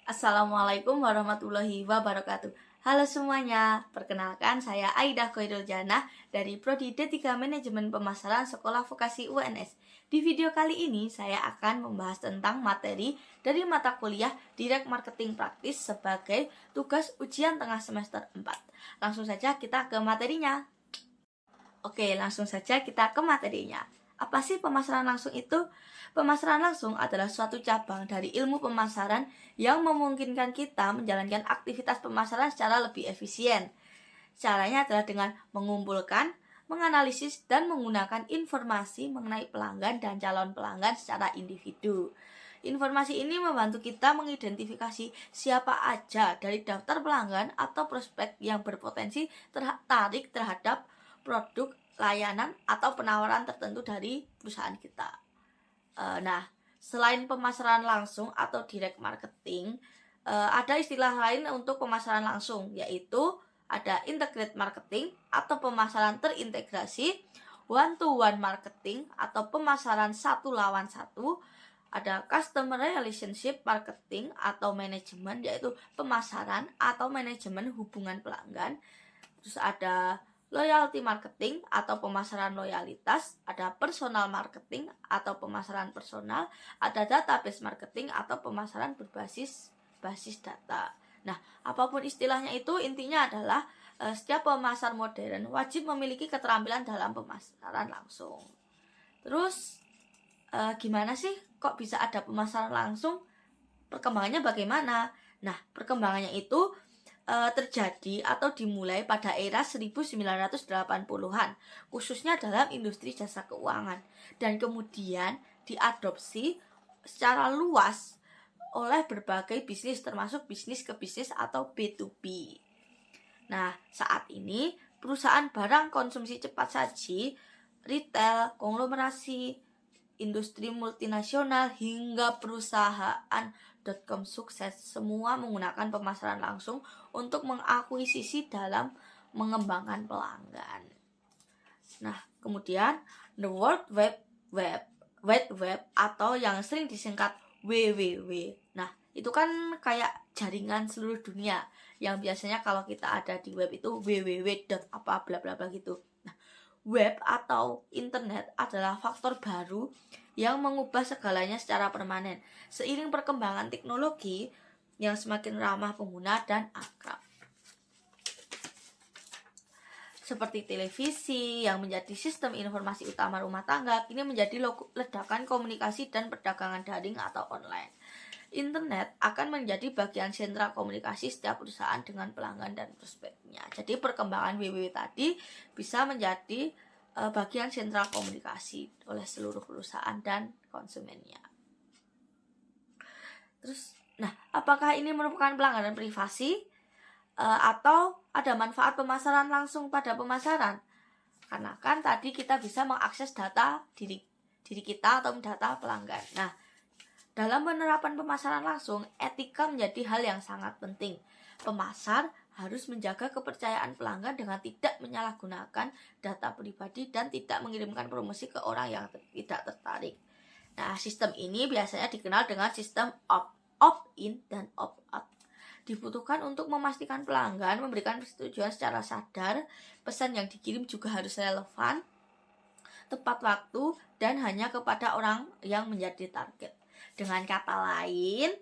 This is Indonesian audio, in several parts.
Assalamualaikum warahmatullahi wabarakatuh. Halo semuanya, perkenalkan saya Aida Khairul Jannah dari Prodi D3 Manajemen Pemasaran Sekolah Vokasi UNS. Di video kali ini saya akan membahas tentang materi dari mata kuliah Direct Marketing Praktis sebagai tugas ujian tengah semester 4. Langsung saja kita ke materinya. Oke, langsung saja kita ke materinya. Apa sih pemasaran langsung itu? Pemasaran langsung adalah suatu cabang dari ilmu pemasaran yang memungkinkan kita menjalankan aktivitas pemasaran secara lebih efisien. Caranya adalah dengan mengumpulkan, menganalisis, dan menggunakan informasi mengenai pelanggan dan calon pelanggan secara individu. Informasi ini membantu kita mengidentifikasi siapa aja dari daftar pelanggan atau prospek yang berpotensi tertarik terhadap produk, layanan, atau penawaran tertentu dari perusahaan kita. Nah, selain pemasaran langsung atau direct marketing, ada istilah lain untuk pemasaran langsung, yaitu ada integrated marketing atau pemasaran terintegrasi, one-to-one marketing atau pemasaran satu lawan satu, ada customer relationship marketing atau manajemen, yaitu pemasaran atau manajemen hubungan pelanggan. Terus ada loyalty marketing atau pemasaran loyalitas, ada personal marketing atau pemasaran personal, ada database marketing atau pemasaran berbasis data. Nah, apapun istilahnya itu, intinya adalah setiap pemasar modern wajib memiliki keterampilan dalam pemasaran langsung. Terus gimana sih kok bisa ada pemasaran langsung? Perkembangannya bagaimana? Nah, perkembangannya itu terjadi atau dimulai pada era 1980-an, khususnya dalam industri jasa keuangan, dan kemudian diadopsi secara luas oleh berbagai bisnis, termasuk bisnis ke bisnis atau B2B. Nah, saat ini perusahaan barang konsumsi cepat saji, retail, konglomerasi, industri multinasional, hingga perusahaan .com sukses semua menggunakan pemasaran langsung untuk mengakuisisi dalam mengembangkan pelanggan. Nah, kemudian the World Wide Web atau yang sering disingkat WWW. Nah, itu kan kayak jaringan seluruh dunia yang biasanya kalau kita ada di web itu www. apa bla bla bla gitu. Nah, web atau internet adalah faktor baru yang mengubah segalanya secara permanen seiring perkembangan teknologi yang semakin ramah pengguna dan akrab. Seperti televisi yang menjadi sistem informasi utama rumah tangga, kini menjadi ledakan komunikasi dan perdagangan daring atau online. Internet akan menjadi bagian sentral komunikasi setiap perusahaan dengan pelanggan dan prospeknya. Jadi perkembangan WWW tadi bisa menjadi bagian sentral komunikasi oleh seluruh perusahaan dan konsumennya. Terus, nah, apakah ini merupakan pelanggaran privasi atau ada manfaat pemasaran langsung pada pemasaran? Karena kan tadi kita bisa mengakses data diri kita atau data pelanggan. Nah, dalam penerapan pemasaran langsung, etika menjadi hal yang sangat penting. Pemasar harus menjaga kepercayaan pelanggan dengan tidak menyalahgunakan data pribadi dan tidak mengirimkan promosi ke orang yang tidak tertarik. Nah, sistem ini biasanya dikenal dengan sistem opt-in dan opt-out. Dibutuhkan untuk memastikan pelanggan memberikan persetujuan secara sadar, pesan yang dikirim juga harus relevan, tepat waktu, dan hanya kepada orang yang menjadi target. Dengan kata lain,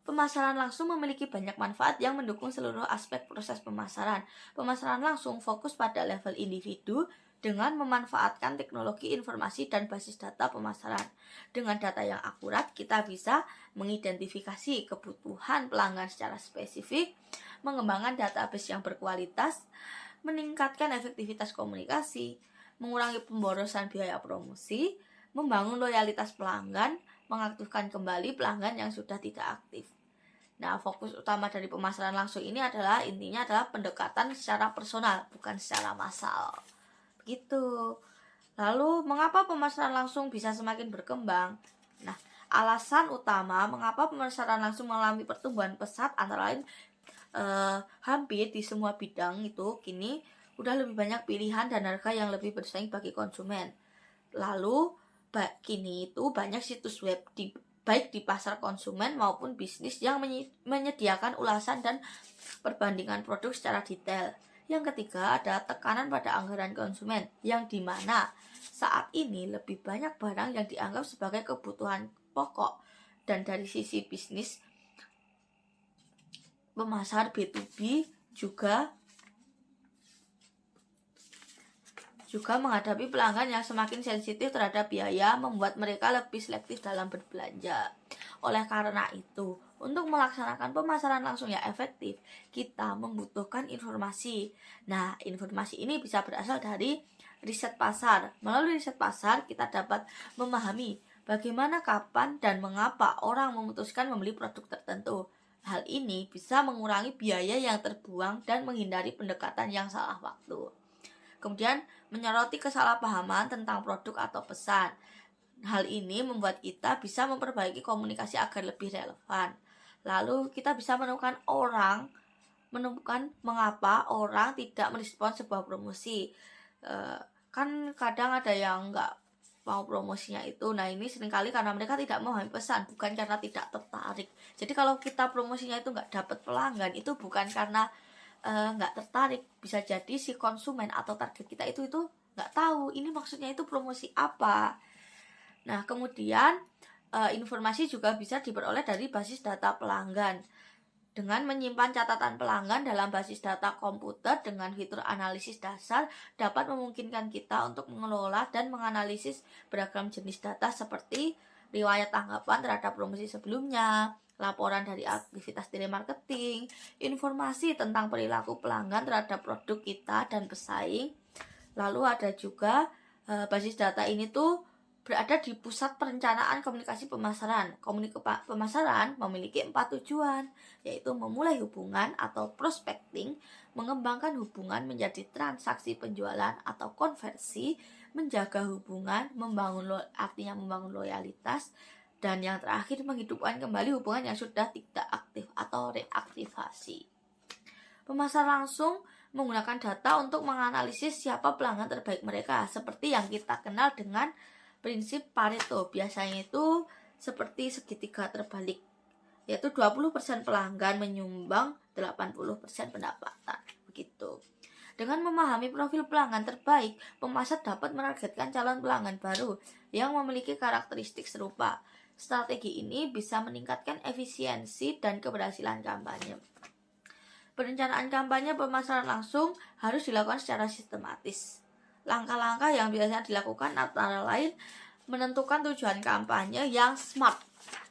pemasaran langsung memiliki banyak manfaat yang mendukung seluruh aspek proses pemasaran. Pemasaran langsung fokus pada level individu dengan memanfaatkan teknologi informasi dan basis data pemasaran. Dengan data yang akurat, kita bisa mengidentifikasi kebutuhan pelanggan secara spesifik, mengembangkan database yang berkualitas, meningkatkan efektivitas komunikasi, mengurangi pemborosan biaya promosi, membangun loyalitas pelanggan, mengaktifkan kembali pelanggan yang sudah tidak aktif. Nah, fokus utama dari pemasaran langsung ini adalah intinya adalah pendekatan secara personal, bukan secara massal. Begitu. Lalu, mengapa pemasaran langsung bisa semakin berkembang? Nah, alasan utama mengapa pemasaran langsung mengalami pertumbuhan pesat antara lain hampir di semua bidang itu kini udah lebih banyak pilihan dan harga yang lebih bersaing bagi konsumen. Lalu kini itu banyak situs web baik di pasar konsumen maupun bisnis yang menyediakan ulasan dan perbandingan produk secara detail. Yang ketiga, ada tekanan pada anggaran konsumen, yang dimana saat ini lebih banyak barang yang dianggap sebagai kebutuhan pokok. Dan dari sisi bisnis, pemasar B2B juga menghadapi pelanggan yang semakin sensitif terhadap biaya, membuat mereka lebih selektif dalam berbelanja. Oleh karena itu, untuk melaksanakan pemasaran langsung yang efektif, kita membutuhkan informasi. Nah, informasi ini bisa berasal dari riset pasar. Melalui riset pasar, kita dapat memahami bagaimana, kapan, dan mengapa orang memutuskan membeli produk tertentu. Hal ini bisa mengurangi biaya yang terbuang dan menghindari pendekatan yang salah waktu. Kemudian, menyoroti kesalahpahaman tentang produk atau pesan. Hal ini membuat kita bisa memperbaiki komunikasi agar lebih relevan. Lalu kita bisa menemukan mengapa orang tidak merespon sebuah promosi. Kan kadang ada yang nggak mau promosinya itu. Nah, ini seringkali karena mereka tidak memahami pesan, bukan karena tidak tertarik. Jadi kalau kita promosinya itu nggak dapat pelanggan, itu bukan karena nggak tertarik, bisa jadi si konsumen atau target kita itu nggak tahu ini maksudnya itu promosi apa. Nah, kemudian informasi juga bisa diperoleh dari basis data pelanggan. Dengan menyimpan catatan pelanggan dalam basis data komputer dengan fitur analisis dasar dapat memungkinkan kita untuk mengelola dan menganalisis beragam jenis data seperti riwayat tanggapan terhadap promosi sebelumnya, laporan dari aktivitas telemarketing, informasi tentang perilaku pelanggan terhadap produk kita dan pesaing. Lalu ada juga basis data ini tuh berada di pusat perencanaan komunikasi pemasaran. Pemasaran memiliki 4 tujuan, yaitu memulai hubungan atau prospecting, mengembangkan hubungan menjadi transaksi penjualan atau konversi, menjaga hubungan, artinya membangun loyalitas, dan yang terakhir menghidupkan kembali hubungan yang sudah tidak aktif atau reaktivasi. Pemasar langsung menggunakan data untuk menganalisis siapa pelanggan terbaik mereka, seperti yang kita kenal dengan prinsip Pareto. Biasanya itu seperti segitiga terbalik, yaitu 20% pelanggan menyumbang 80% pendapatan. Begitu. Dengan memahami profil pelanggan terbaik, pemasar dapat menargetkan calon pelanggan baru yang memiliki karakteristik serupa. Strategi ini bisa meningkatkan efisiensi dan keberhasilan kampanye. Perencanaan kampanye pemasaran langsung harus dilakukan secara sistematis. Langkah-langkah yang biasanya dilakukan antara lain menentukan tujuan kampanye yang SMART.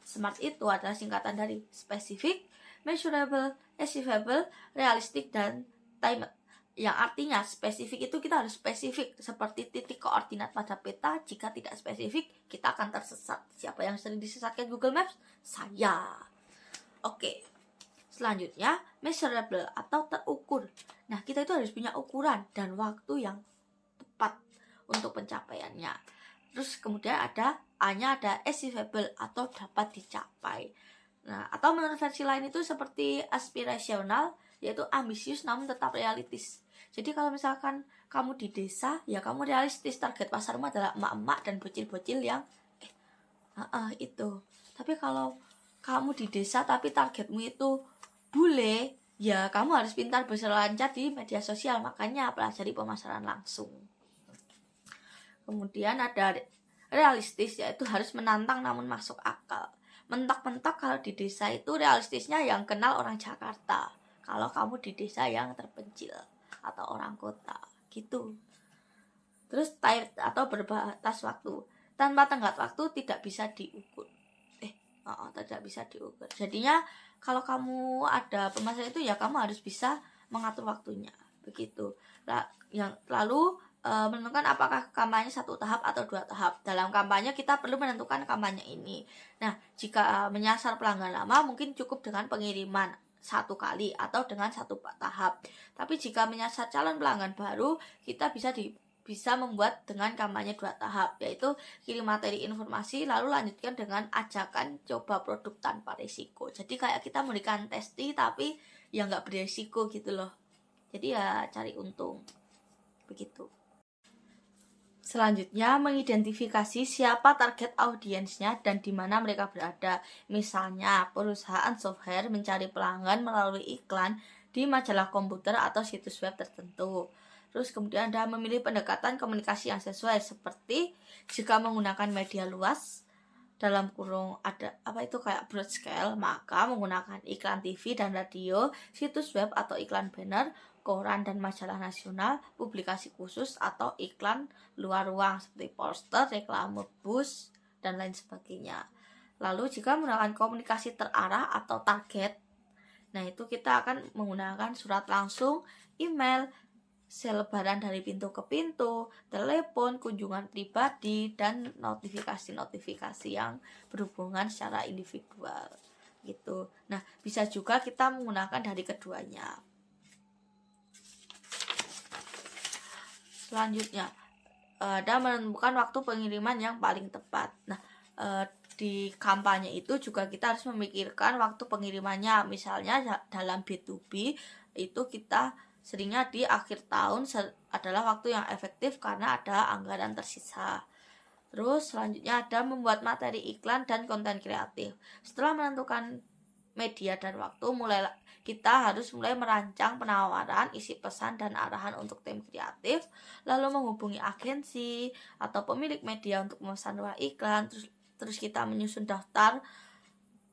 SMART itu adalah singkatan dari specific, measurable, achievable, realistic, dan timed. Yang artinya spesifik itu kita harus spesifik, seperti titik koordinat pada peta. Jika tidak spesifik, kita akan tersesat. Siapa yang sering disesatkan Google Maps? Saya. Oke. Selanjutnya, measurable atau terukur. Nah, kita itu harus punya ukuran dan waktu yang tepat untuk pencapaiannya. Terus kemudian ada A-nya ada achievable atau dapat dicapai. Nah, atau menurut versi lain itu seperti aspirational, yaitu ambisius namun tetap realistis. Jadi kalau misalkan kamu di desa, ya kamu realistis, target pasarmu adalah emak-emak dan bocil-bocil yang itu. Tapi kalau kamu di desa tapi targetmu itu bule, ya kamu harus pintar berselancar di media sosial. Makanya pelajari pemasaran langsung. Kemudian ada realistis, yaitu harus menantang namun masuk akal. Mentok-mentok kalau di desa itu realistisnya yang kenal orang Jakarta. Kalau kamu di desa yang terpencil atau orang kota, gitu. Terus tight atau berbatas waktu. Tanpa tenggat waktu tidak bisa diukur. Tidak bisa diukur. Jadinya kalau kamu ada pemasaran itu ya kamu harus bisa mengatur waktunya. Begitu. Lalu menentukan apakah kampanye 1 tahap atau 2 tahap. Dalam kampanye kita perlu menentukan kampanye ini. Nah, jika menyasar pelanggan lama mungkin cukup dengan pengiriman 1 kali atau dengan 1 tahap. Tapi jika menyasar calon pelanggan baru, kita bisa membuat dengan kampanye 2 tahap, yaitu kirim materi informasi lalu lanjutkan dengan ajakan coba produk tanpa risiko. Jadi kayak kita memberikan testi tapi ya nggak berisiko gitu loh. Jadi ya cari untung. Begitu. Selanjutnya, mengidentifikasi siapa target audiensnya dan di mana mereka berada. Misalnya, perusahaan software mencari pelanggan melalui iklan di majalah komputer atau situs web tertentu. Terus kemudian Anda memilih pendekatan komunikasi yang sesuai, seperti jika menggunakan media luas, dalam kurung ada kayak broad scale, maka menggunakan iklan TV dan radio, situs web atau iklan banner, koran dan majalah nasional, publikasi khusus atau iklan luar ruang seperti poster, reklame bus, dan lain sebagainya. Lalu jika menggunakan komunikasi terarah atau target, nah itu kita akan menggunakan surat langsung, email, selebaran dari pintu ke pintu, telepon, kunjungan pribadi, dan notifikasi-notifikasi yang berhubungan secara individual gitu. Nah, bisa juga kita menggunakan dari keduanya. Selanjutnya, Anda menemukan waktu pengiriman yang paling tepat. Nah, di kampanye itu juga kita harus memikirkan waktu pengirimannya. Misalnya dalam B2B itu kita seringnya di akhir tahun adalah waktu yang efektif karena ada anggaran tersisa. Terus selanjutnya ada membuat materi iklan dan konten kreatif. Setelah menentukan media dan waktu, kita harus mulai merancang penawaran, isi pesan, dan arahan untuk tim kreatif, lalu menghubungi agensi atau pemilik media untuk memesan ruang iklan, terus kita menyusun daftar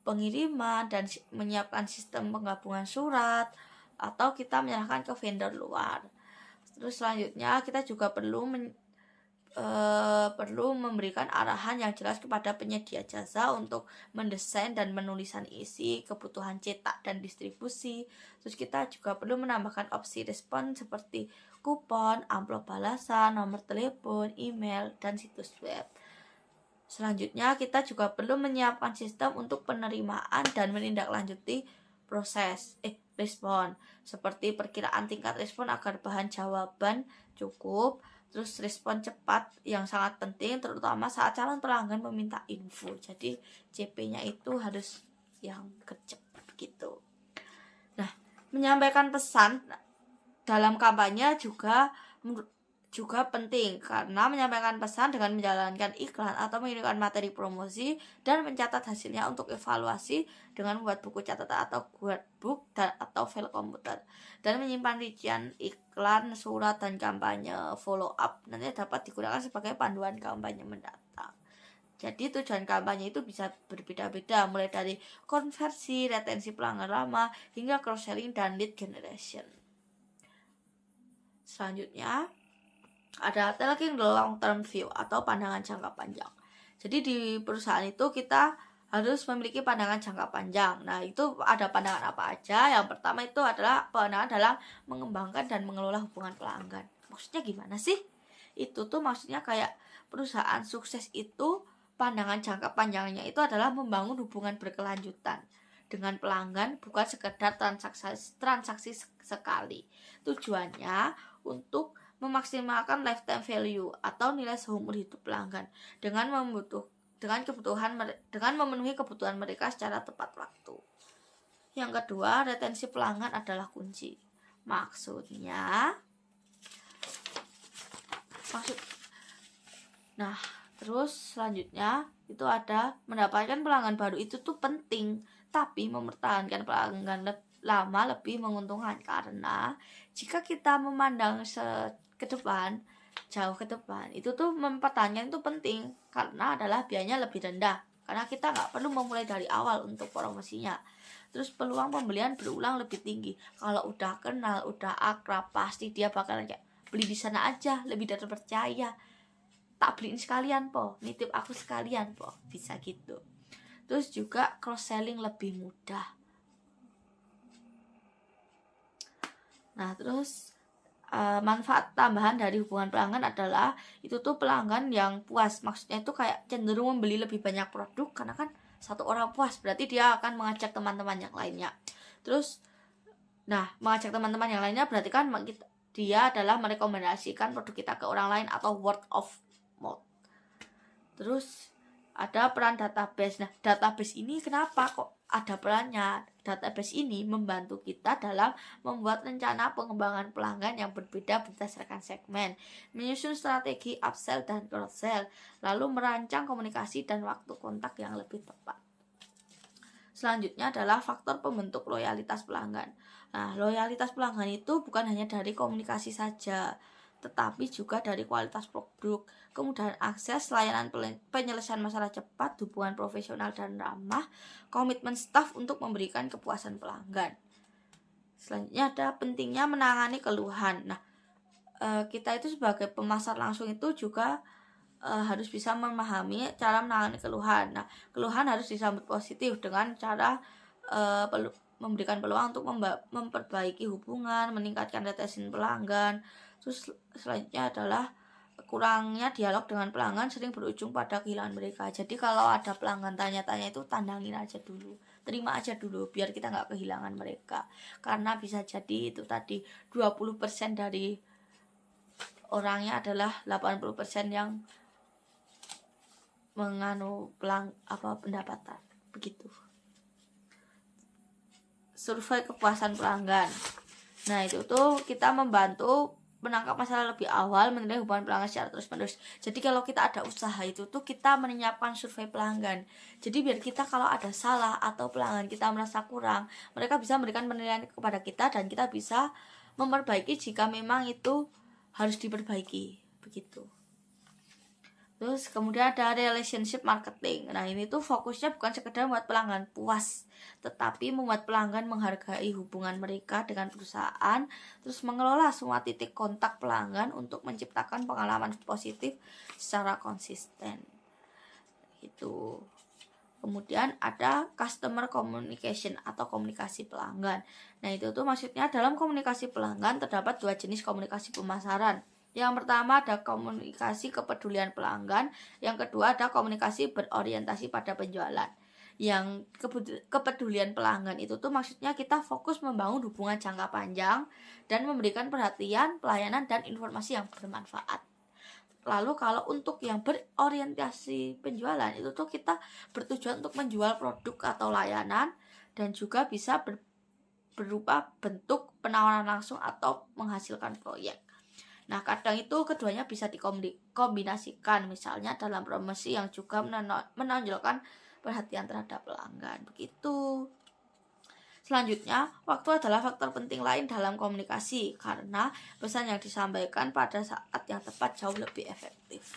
pengiriman dan menyiapkan sistem penggabungan surat, atau kita menyerahkan ke vendor luar. Terus selanjutnya kita juga perlu memberikan arahan yang jelas kepada penyedia jasa untuk mendesain dan menulisan isi, kebutuhan cetak dan distribusi. Terus kita juga perlu menambahkan opsi respon seperti kupon, amplop balasan, nomor telepon, email, dan situs web. Selanjutnya kita juga perlu menyiapkan sistem untuk penerimaan dan menindaklanjuti proses respon, seperti perkiraan tingkat respon agar bahan jawaban cukup. Terus respon cepat yang sangat penting, terutama saat calon pelanggan meminta info. Jadi CP-nya itu harus yang kecep gitu. Nah, menyampaikan pesan dalam kampanye juga penting, karena menyampaikan pesan dengan menjalankan iklan atau mengirimkan materi promosi dan mencatat hasilnya untuk evaluasi dengan membuat buku catatan atau workbook atau file komputer, dan menyimpan rincian iklan, surat, dan kampanye follow up nanti dapat digunakan sebagai panduan kampanye mendatang. Jadi tujuan kampanye itu bisa berbeda-beda, mulai dari konversi, retensi pelanggan lama, hingga cross-selling dan lead generation. Selanjutnya ada taking the long term view atau pandangan jangka panjang. Jadi di perusahaan itu kita harus memiliki pandangan jangka panjang. Nah, itu ada pandangan apa aja? Yang pertama itu adalah pandangan dalam mengembangkan dan mengelola hubungan pelanggan. Maksudnya gimana sih? Itu tuh maksudnya kayak perusahaan sukses itu pandangan jangka panjangnya itu adalah membangun hubungan berkelanjutan dengan pelanggan, bukan sekedar transaksi sekali. Tujuannya untuk memaksimalkan lifetime value atau nilai seumur hidup pelanggan dengan memenuhi kebutuhan mereka secara tepat waktu. Yang kedua, retensi pelanggan adalah kunci. Terus selanjutnya itu ada mendapatkan pelanggan baru itu tuh penting, tapi mempertahankan pelanggan lama lebih menguntungkan, karena jika kita memandang jauh ke depan, itu tuh mempertahankan itu penting karena adalah biayanya lebih rendah, karena kita nggak perlu memulai dari awal untuk promosinya. Terus peluang pembelian berulang lebih tinggi. Kalau udah kenal, udah akrab, pasti dia bakalan kayak beli di sana aja, lebih terpercaya. Tak beliin sekalian po, nitip aku sekalian po, bisa gitu. Terus juga cross selling lebih mudah. Nah, terus manfaat tambahan dari hubungan pelanggan adalah itu tuh pelanggan yang puas. Maksudnya itu kayak cenderung membeli lebih banyak produk, karena kan satu orang puas berarti dia akan mengajak teman-teman yang lainnya. Terus mengajak teman-teman yang lainnya berarti kan dia adalah merekomendasikan produk kita ke orang lain atau word of mouth. Terus ada peran database. Nah, database ini kenapa kok ada perannya? Database ini membantu kita dalam membuat rencana pengembangan pelanggan yang berbeda berdasarkan segmen, menyusun strategi upsell dan cross-sell, lalu merancang komunikasi dan waktu kontak yang lebih tepat. Selanjutnya adalah faktor pembentuk loyalitas pelanggan. Nah, loyalitas pelanggan itu bukan hanya dari komunikasi saja, tetapi juga dari kualitas produk, kemudahan akses, layanan penyelesaian masalah cepat, hubungan profesional dan ramah, komitmen staf untuk memberikan kepuasan pelanggan. Selanjutnya ada pentingnya menangani keluhan. Nah, kita itu sebagai pemasar langsung itu juga harus bisa memahami cara menangani keluhan. Nah, keluhan harus disambut positif dengan cara memberikan peluang untuk memperbaiki hubungan, meningkatkan retensi pelanggan. Terus selanjutnya adalah kurangnya dialog dengan pelanggan sering berujung pada kehilangan mereka. Jadi kalau ada pelanggan tanya-tanya itu tandangin aja dulu, terima aja dulu biar kita nggak kehilangan mereka. Karena bisa jadi itu tadi 20% dari orangnya adalah 80% yang pendapatan begitu. Survei kepuasan pelanggan. Nah, itu tuh kita membantu menangkap masalah lebih awal, menilai hubungan pelanggan secara terus-menerus. Jadi kalau kita ada usaha itu tuh kita menyiapkan survei pelanggan. Jadi biar kita kalau ada salah atau pelanggan kita merasa kurang, mereka bisa memberikan penilaian kepada kita dan kita bisa memperbaiki jika memang itu harus diperbaiki begitu. Terus kemudian ada relationship marketing. Nah, ini tuh fokusnya bukan sekedar membuat pelanggan puas, tetapi membuat pelanggan menghargai hubungan mereka dengan perusahaan, terus mengelola semua titik kontak pelanggan untuk menciptakan pengalaman positif secara konsisten. Gitu. Kemudian ada customer communication atau komunikasi pelanggan. Nah, itu tuh maksudnya dalam komunikasi pelanggan terdapat dua jenis komunikasi pemasaran. Yang pertama ada komunikasi kepedulian pelanggan, yang kedua ada komunikasi berorientasi pada penjualan. Yang kepedulian pelanggan itu tuh maksudnya kita fokus membangun hubungan jangka panjang dan memberikan perhatian, pelayanan, dan informasi yang bermanfaat. Lalu kalau untuk yang berorientasi penjualan itu tuh kita bertujuan untuk menjual produk atau layanan dan juga bisa berupa bentuk penawaran langsung atau menghasilkan proyek. Nah, kadang itu keduanya bisa dikombinasikan, misalnya dalam promosi yang juga menonjolkan perhatian terhadap pelanggan. Begitu. Selanjutnya, waktu adalah faktor penting lain dalam komunikasi karena pesan yang disampaikan pada saat yang tepat jauh lebih efektif.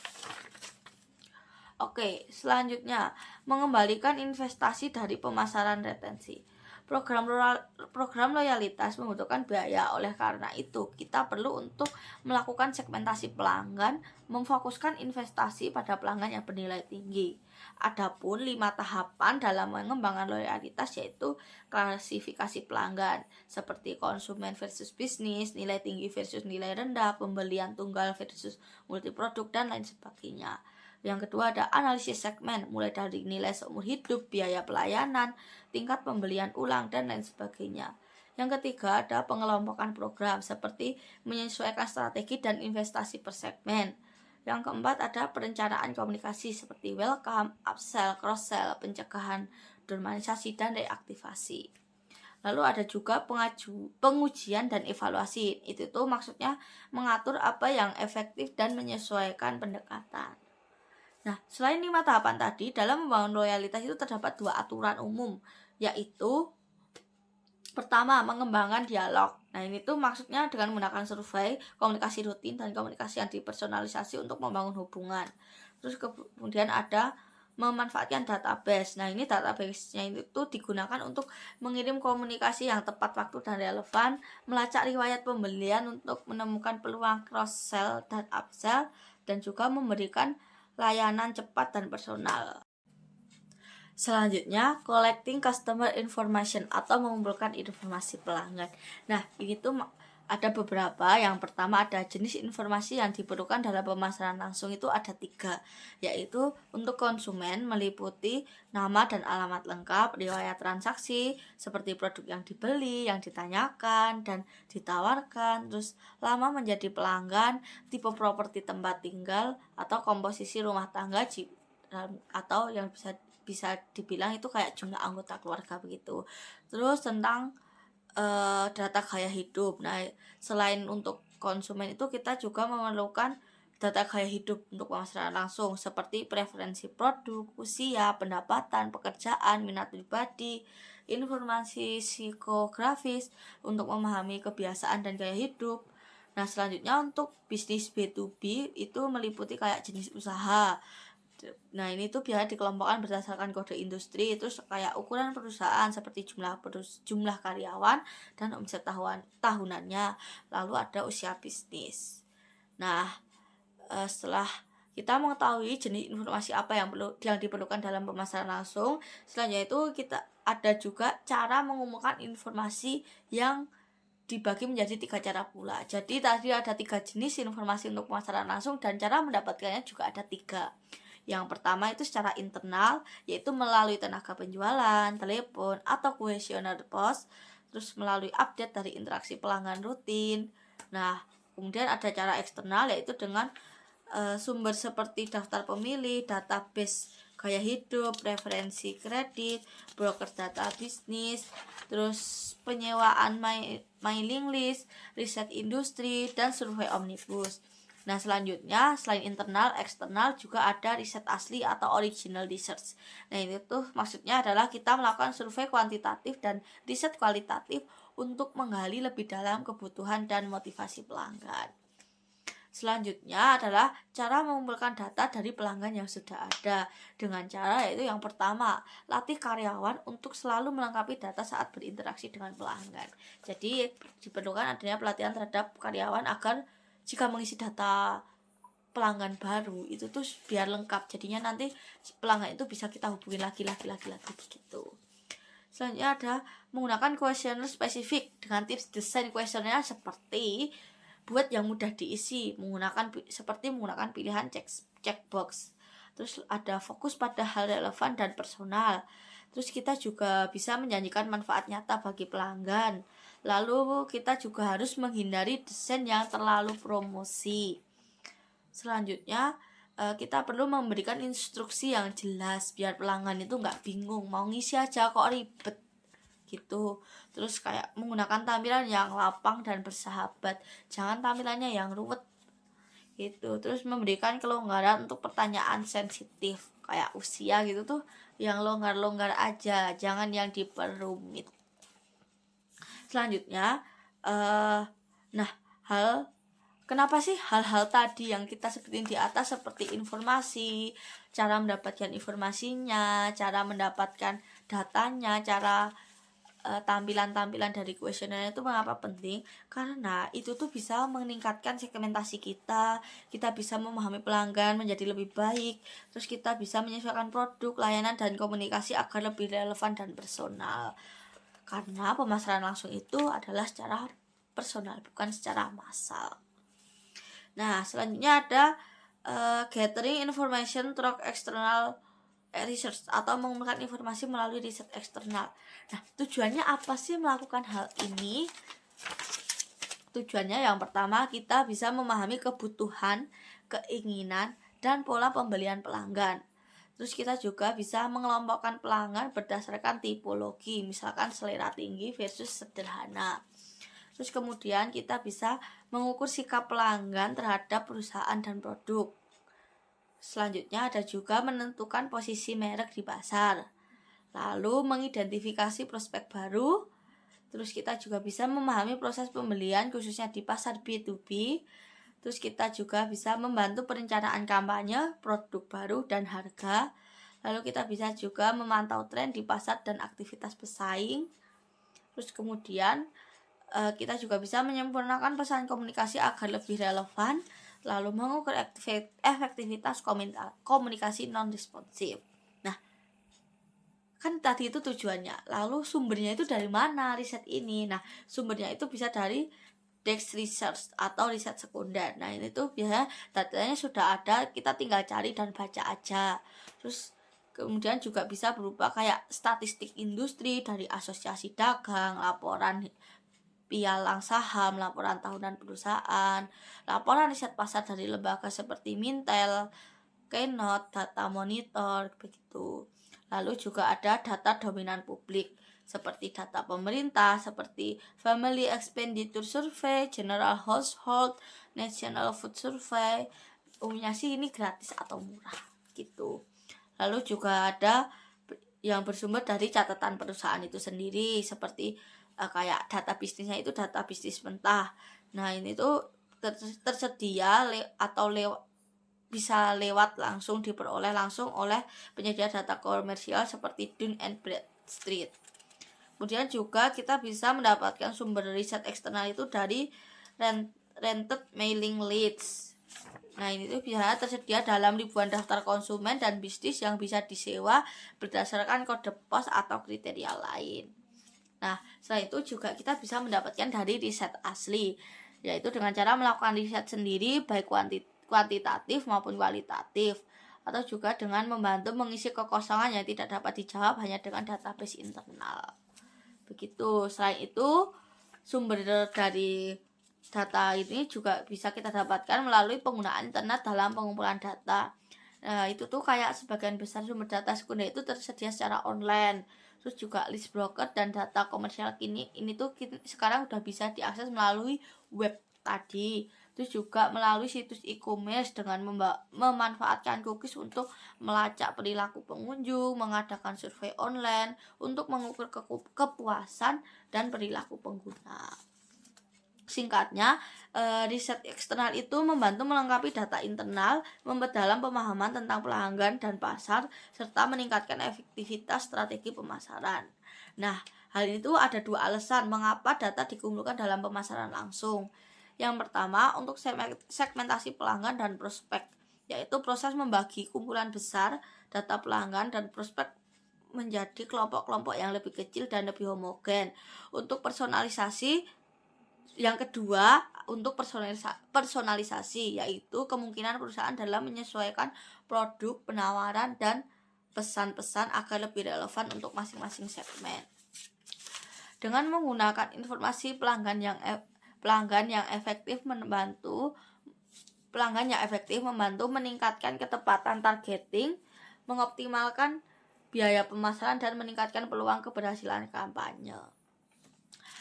Oke, selanjutnya mengembalikan investasi dari pemasaran retensi. Program loyalitas membutuhkan biaya, oleh karena itu kita perlu untuk melakukan segmentasi pelanggan, memfokuskan investasi pada pelanggan yang bernilai tinggi. Adapun 5 tahapan dalam mengembangkan loyalitas yaitu klasifikasi pelanggan seperti konsumen versus bisnis, nilai tinggi versus nilai rendah, pembelian tunggal versus multiproduk, dan lain sebagainya. Yang kedua ada analisis segmen, mulai dari nilai seumur hidup, biaya pelayanan, tingkat pembelian ulang, dan lain sebagainya. Yang ketiga ada pengelompokan program, seperti menyesuaikan strategi dan investasi per segmen. Yang keempat ada perencanaan komunikasi, seperti welcome, upsell, cross-sell, pencegahan normalisasi, dan reaktivasi. Lalu ada juga pengujian dan evaluasi. Itu tuh maksudnya mengatur apa yang efektif dan menyesuaikan pendekatan. Nah, selain 5 tahapan tadi, dalam membangun loyalitas itu terdapat 2 aturan umum, yaitu pertama, mengembangkan dialog. Nah, ini tuh maksudnya dengan menggunakan survei, komunikasi rutin, dan komunikasi yang dipersonalisasi untuk membangun hubungan. Terus kemudian ada memanfaatkan database. Nah, ini database-nya itu digunakan untuk mengirim komunikasi yang tepat waktu dan relevan, melacak riwayat pembelian untuk menemukan peluang cross-sell dan upsell, dan juga memberikan layanan cepat dan personal. Selanjutnya, collecting customer information atau mengumpulkan informasi pelanggan. Nah, ini tuh ada beberapa. Yang pertama ada jenis informasi yang diperlukan dalam pemasaran langsung itu ada 3, yaitu untuk konsumen meliputi nama dan alamat lengkap, riwayat transaksi seperti produk yang dibeli, yang ditanyakan dan ditawarkan, terus lama menjadi pelanggan, tipe properti tempat tinggal atau komposisi rumah tangga atau yang bisa dibilang itu kayak jumlah anggota keluarga begitu. Terus tentang data gaya hidup. Nah, selain untuk konsumen itu kita juga memerlukan data gaya hidup untuk pemasaran langsung seperti preferensi produk, usia, pendapatan, pekerjaan, minat pribadi, informasi psikografis untuk memahami kebiasaan dan gaya hidup. Nah, selanjutnya untuk bisnis B2B itu meliputi kayak jenis usaha. Nah, ini tuh biasa dikelompokkan berdasarkan kode industri, terus kayak ukuran perusahaan seperti jumlah karyawan dan omset tahunannya, lalu ada usia bisnis. Nah, setelah kita mengetahui jenis informasi apa yang diperlukan dalam pemasaran langsung, selanjutnya itu kita ada juga cara mengumumkan informasi yang dibagi menjadi 3 cara pula. Jadi tadi ada 3 jenis informasi untuk pemasaran langsung dan cara mendapatkannya juga ada 3. Yang pertama itu secara internal, yaitu melalui tenaga penjualan, telepon, atau kuesioner pos, terus melalui update dari interaksi pelanggan rutin. Nah, kemudian ada cara eksternal, yaitu dengan sumber seperti daftar pemilih, database gaya hidup, referensi kredit, broker data bisnis, terus penyewaan mailing list, riset industri, dan survei omnibus. Nah, selanjutnya selain internal, eksternal juga ada riset asli atau original research. Nah, itu tuh maksudnya adalah kita melakukan survei kuantitatif dan riset kualitatif untuk menggali lebih dalam kebutuhan dan motivasi pelanggan. Selanjutnya adalah cara mengumpulkan data dari pelanggan yang sudah ada. Dengan cara yaitu yang pertama, latih karyawan untuk selalu melengkapi data saat berinteraksi dengan pelanggan. Jadi diperlukan adanya pelatihan terhadap karyawan agar jika mengisi data pelanggan baru itu tuh biar lengkap. Jadinya nanti pelanggan itu bisa kita hubungi lagi begitu. Selanjutnya ada menggunakan kuesioner spesifik dengan tips desain kuesionernya seperti buat yang mudah diisi menggunakan pilihan checkbox. Terus ada fokus pada hal relevan dan personal. Terus kita juga bisa menjanjikan manfaat nyata bagi pelanggan. Lalu kita juga harus menghindari desain yang terlalu promosi. Selanjutnya kita perlu memberikan instruksi yang jelas biar pelanggan itu nggak bingung mau ngisi aja kok ribet gitu. Terus kayak menggunakan tampilan yang lapang dan bersahabat, jangan tampilannya yang ruwet gitu. Terus memberikan kelonggaran untuk pertanyaan sensitif kayak usia gitu tuh yang longgar-longgar aja, jangan yang diperumit. Selanjutnya kenapa sih hal-hal tadi yang kita sebutin di atas seperti informasi, cara mendapatkan informasinya, cara mendapatkan datanya, cara tampilan-tampilan dari kuesioner itu mengapa penting? Karena itu tuh bisa meningkatkan segmentasi kita bisa memahami pelanggan menjadi lebih baik, terus kita bisa menyesuaikan produk, layanan, dan komunikasi agar lebih relevan dan personal. Karena pemasaran langsung itu adalah secara personal, bukan secara massal. Nah, selanjutnya ada gathering information through external research atau mengumpulkan informasi melalui riset eksternal. Nah, tujuannya apa sih melakukan hal ini? Tujuannya yang pertama, kita bisa memahami kebutuhan, keinginan, dan pola pembelian pelanggan. Terus kita juga bisa mengelompokkan pelanggan berdasarkan tipologi, misalkan selera tinggi versus sederhana. Terus kemudian kita bisa mengukur sikap pelanggan terhadap perusahaan dan produk. Selanjutnya ada juga menentukan posisi merek di pasar. Lalu mengidentifikasi prospek baru. Terus kita juga bisa memahami proses pembelian khususnya di pasar B2B. Terus kita juga bisa membantu perencanaan kampanye, produk baru, dan harga. Lalu kita bisa juga memantau tren di pasar dan aktivitas pesaing. Terus kemudian kita juga bisa menyempurnakan pesan komunikasi agar lebih relevan. Lalu mengukur efektivitas komunikasi non-responsif. Nah, kan tadi itu tujuannya. Lalu sumbernya itu dari mana riset ini? Nah, sumbernya itu bisa dari Dex Research atau riset sekunder. Nah, ini tuh biasanya datanya sudah ada, kita tinggal cari dan baca aja. Terus kemudian juga bisa berupa kayak statistik industri dari asosiasi dagang, laporan pialang saham, laporan tahunan perusahaan, laporan riset pasar dari lembaga seperti Mintel, keynote, data monitor, begitu. Lalu juga ada data dominan publik, seperti data pemerintah, seperti Family Expenditure Survey, General Household, National Food Survey. Umumnya sih ini gratis atau murah, gitu. Lalu juga ada yang bersumber dari catatan perusahaan itu sendiri, seperti kayak data bisnisnya itu data bisnis mentah. Nah, ini tuh tersedia bisa lewat langsung, diperoleh langsung oleh penyedia data komersial seperti Dun & Bradstreet. Kemudian juga kita bisa mendapatkan sumber riset eksternal itu dari rented mailing lists. Nah, ini tuh biasanya tersedia dalam ribuan daftar konsumen dan bisnis yang bisa disewa berdasarkan kode pos atau kriteria lain. Nah, setelah itu juga kita bisa mendapatkan dari riset asli, yaitu dengan cara melakukan riset sendiri baik kuantitatif maupun kualitatif, atau juga dengan membantu mengisi kekosongan yang tidak dapat dijawab hanya dengan database internal. Begitu. Selain itu, sumber dari data ini juga bisa kita dapatkan melalui penggunaan internet dalam pengumpulan data. Nah, itu tuh kayak sebagian besar sumber data sekunder itu tersedia secara online. Terus juga list broker dan data komersial ini tuh sekarang udah bisa diakses melalui web tadi. Terus juga melalui situs e-commerce dengan memanfaatkan cookies untuk melacak perilaku pengunjung, mengadakan survei online untuk mengukur kepuasan dan perilaku pengguna. Singkatnya, riset eksternal itu membantu melengkapi data internal, memperdalam pemahaman tentang pelanggan dan pasar, serta meningkatkan efektivitas strategi pemasaran. Nah, hal itu ada dua alasan mengapa data dikumpulkan dalam pemasaran langsung. Yang pertama, untuk segmentasi pelanggan dan prospek, yaitu proses membagi kumpulan besar data pelanggan dan prospek menjadi kelompok-kelompok yang lebih kecil dan lebih homogen. Untuk personalisasi, yang kedua, untuk personalisasi, yaitu kemungkinan perusahaan dalam menyesuaikan produk, penawaran, dan pesan-pesan agar lebih relevan untuk masing-masing segmen. Dengan menggunakan informasi pelanggan yang efektif membantu meningkatkan ketepatan targeting, mengoptimalkan biaya pemasaran, dan meningkatkan peluang keberhasilan kampanye.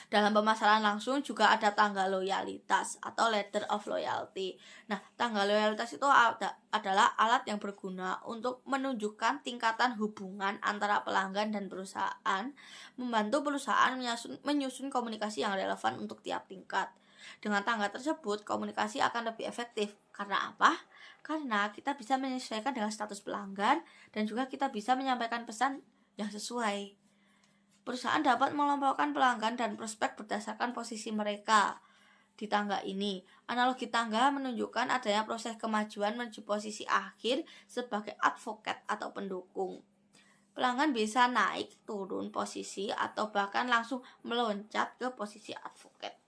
Dalam pemasaran langsung juga ada tanggal loyalitas atau letter of loyalty. Nah, tanggal loyalitas itu adalah alat yang berguna untuk menunjukkan tingkatan hubungan antara pelanggan dan perusahaan, membantu perusahaan menyusun komunikasi yang relevan untuk tiap tingkat. Dengan tanggal tersebut, komunikasi akan lebih efektif. Karena apa? Karena kita bisa menyesuaikan dengan status pelanggan dan juga kita bisa menyampaikan pesan yang sesuai. Perusahaan dapat mengelompokkan pelanggan dan prospek berdasarkan posisi mereka di tangga ini. Analogi tangga menunjukkan adanya proses kemajuan menuju posisi akhir sebagai advokat atau pendukung. Pelanggan bisa naik, turun posisi, atau bahkan langsung meloncat ke posisi advokat.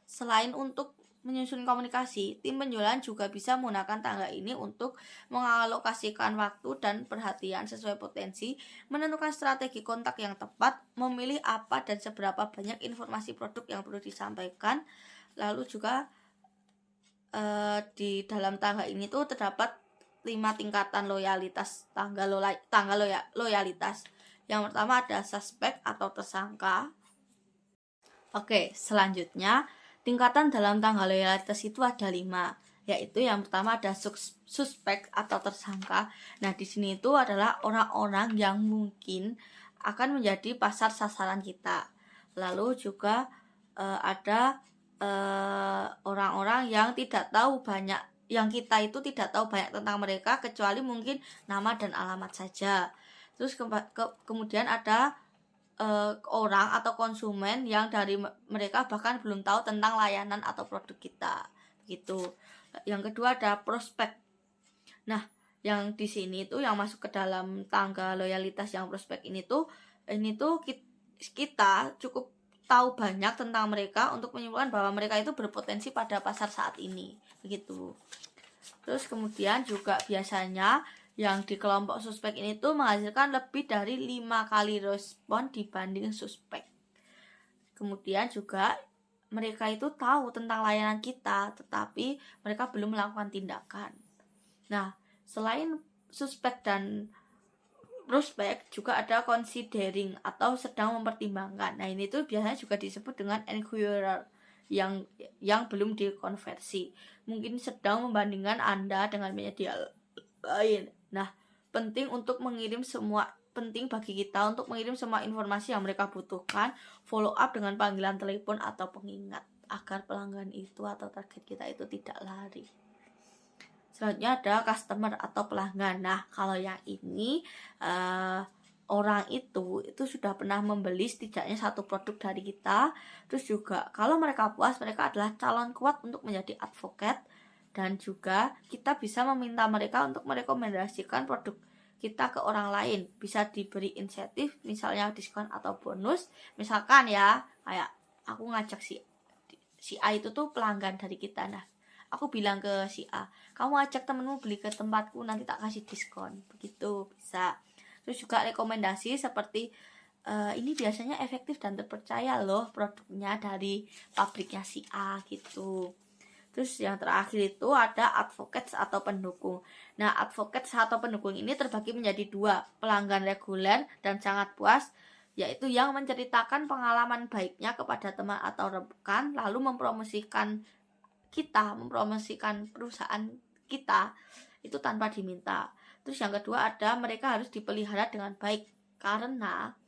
Selain untuk menyusun komunikasi, tim penjualan juga bisa menggunakan tangga ini untuk mengalokasikan waktu dan perhatian sesuai potensi, menentukan strategi kontak yang tepat, memilih apa dan seberapa banyak informasi produk yang perlu disampaikan. Lalu juga di dalam tangga ini tuh terdapat 5 tingkatan loyalitas, loyalitas. Yang pertama ada suspek atau tersangka. Oke, selanjutnya tingkatan dalam tanggal loyalitas itu ada 5, yaitu yang pertama ada suspek atau tersangka. Nah, di sini itu adalah orang-orang yang mungkin akan menjadi pasar sasaran kita. Lalu juga ada orang-orang yang tidak tahu banyak, yang kita itu tidak tahu banyak tentang mereka kecuali mungkin nama dan alamat saja. Terus kemudian ada orang atau konsumen yang dari mereka bahkan belum tahu tentang layanan atau produk kita gitu. Yang kedua ada prospek. Nah, yang di sini tuh yang masuk ke dalam tangga loyalitas yang prospek ini tuh kita cukup tahu banyak tentang mereka untuk menyimpulkan bahwa mereka itu berpotensi pada pasar saat ini begitu. Terus kemudian juga biasanya yang di kelompok suspek ini tuh menghasilkan lebih dari 5 kali respon dibanding suspek. Kemudian juga mereka itu tahu tentang layanan kita, tetapi mereka belum melakukan tindakan. Nah, selain suspek dan prospek juga ada considering atau sedang mempertimbangkan. Nah, ini tuh biasanya juga disebut dengan inquirer yang belum dikonversi. Mungkin sedang membandingkan Anda dengan media lain. Nah, penting bagi kita untuk mengirim semua informasi yang mereka butuhkan, follow up dengan panggilan telepon atau pengingat agar pelanggan itu atau target kita itu tidak lari. Selanjutnya ada customer atau pelanggan. Nah, kalau yang ini orang itu sudah pernah membeli setidaknya satu produk dari kita. Terus juga kalau mereka puas, mereka adalah calon kuat untuk menjadi advocate. Dan juga kita bisa meminta mereka untuk merekomendasikan produk kita ke orang lain. Bisa diberi insentif, misalnya diskon atau bonus. Misalkan ya, kayak aku ngajak si A itu tuh pelanggan dari kita. Nah, aku bilang ke si A, kamu ajak temenmu beli ke tempatku, nanti tak kasih diskon. Begitu, bisa. Terus juga rekomendasi seperti ini biasanya efektif dan terpercaya loh produknya dari pabriknya si A gitu. Terus yang terakhir itu ada advocates atau pendukung. Nah, advocates atau pendukung ini terbagi menjadi dua, pelanggan reguler dan sangat puas, yaitu yang menceritakan pengalaman baiknya kepada teman atau rekan, lalu mempromosikan perusahaan kita itu tanpa diminta. Terus yang kedua ada mereka harus dipelihara dengan baik, karena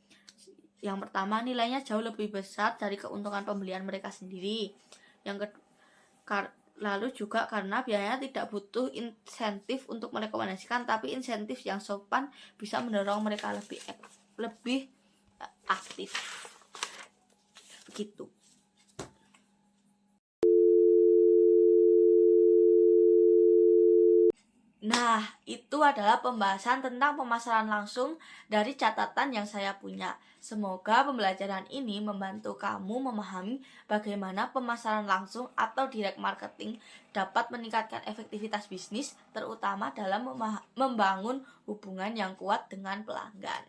yang pertama nilainya jauh lebih besar dari keuntungan pembelian mereka sendiri. Yang kedua, lalu juga karena biayanya tidak butuh insentif untuk merekomendasikan, tapi insentif yang sopan bisa mendorong mereka lebih aktif gitu. Nah, itu adalah pembahasan tentang pemasaran langsung dari catatan yang saya punya. Semoga pembelajaran ini membantu kamu memahami bagaimana pemasaran langsung atau direct marketing dapat meningkatkan efektivitas bisnis, terutama dalam membangun hubungan yang kuat dengan pelanggan.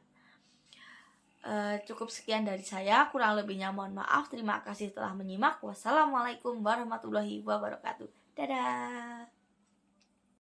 Cukup sekian dari saya, kurang lebihnya mohon maaf. Terima kasih telah menyimak. Wassalamualaikum warahmatullahi wabarakatuh. Dadah.